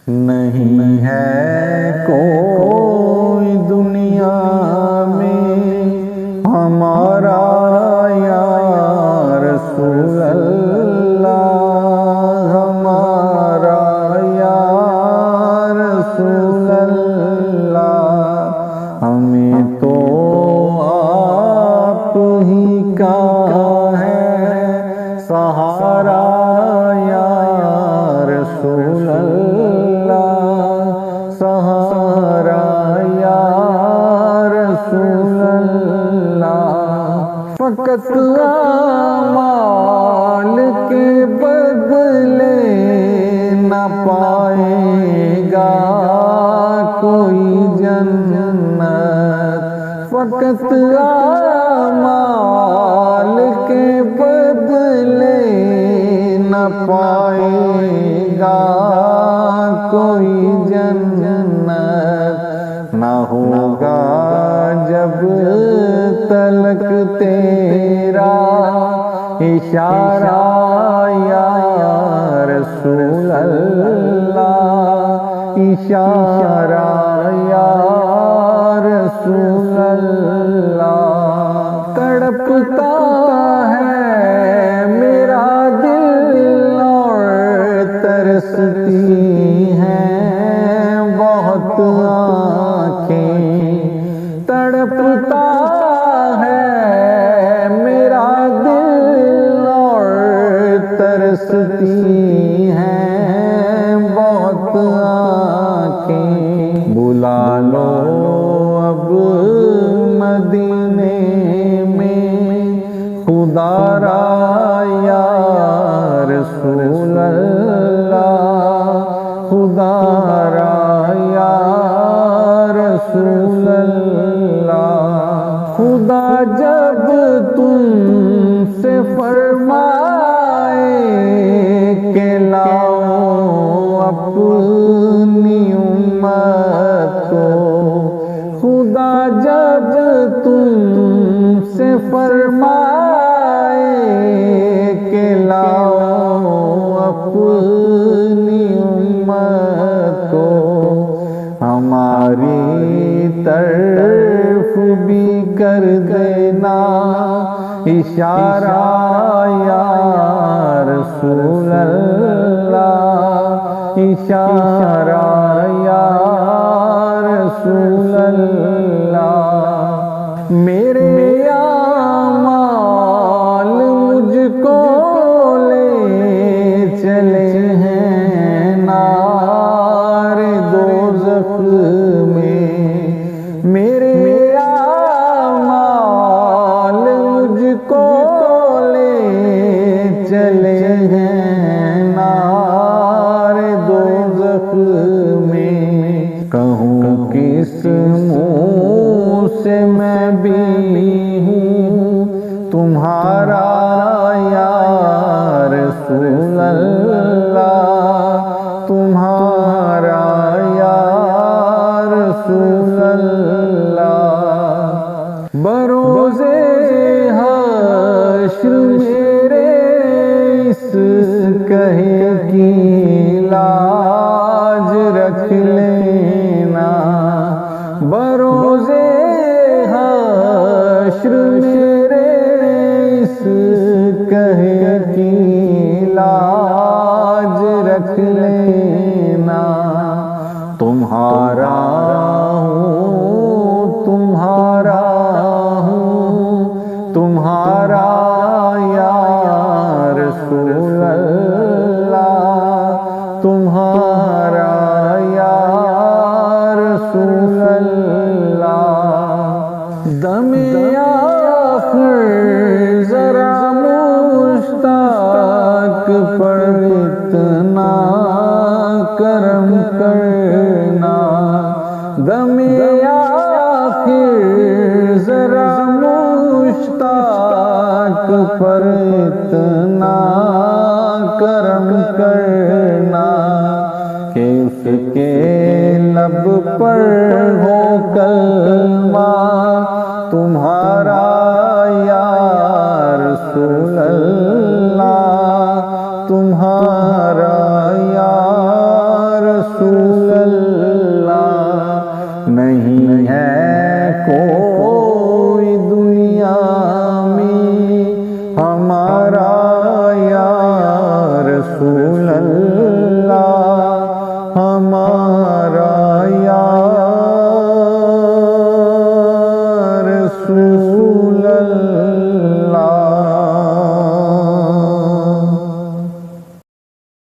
نہیں ہے کوئی دنیا میں ہمارا یا رسول اللہ، ہمارا یا رسول اللہ، ہمیں تو آپ ہی کا ہے سہارا یا رسول اللہ، سہارا یا رسول اللہ۔ فقط اعمال کے بدلے نہ پائے گا کوئی جنت، فقط اعمال کے بدلے نہ پائے گا کوئی جنت، نہ ہوگا جب تلک تیرا اشارہ یا رسول اللہ، اشارہ یا رسول اللہ۔ تڑپتا ہے میرا دل اور ترستی ہیں بہت آنکھیں، تڑپتا ہے میرا دل اور ترستی ہیں بہت آنکھیں، بلا لو اب مدینے میں خدا را یا رسول اللہ، خدا را یا رسول اللہ۔ خدا جب تم سے فرمائے کہ لاؤ اپنی امت کو، خدا جب تم سے فرمائے کہ لاؤ اپنی امت کو، ہماری طرف بھی کر دینا اشارہ یا رسول اللہ، اشارہ یا رسول اللہ۔ میرے اعمال مجھ کو لے چلے ہیں نار دوزخ میں، میرے اعمال مجھ کو لے چلے ہیں نار دوزخ میں، کہوں کس منہ سے میں بھی ہوں تمہارا یا رسول اللہ، تمہارا یا رسول اللہ۔ بروز حشر میرے اس کہے کی لاج رکھ لینا، بروز حشر میرے اس کہے کی لاج رکھ لینا، تمہارا ہوں تمہارا ہوں تمہارا یا رسول اللہ، تمہارا یا رسول اللہ۔ دم آخر ذرا مشتاق پر اتنا کرم کرنا، دم آخر ذرا مشتاق پر اتنا کرم کرنا، کہ اس کے لب پر ہو کلمہ تمہارا یا رسول اللہ، تمہارا یا رسول نہیں ہے کوئی دنیا میں ہمارا یا رسول اللہ، ہمارا یا رسول اللہ۔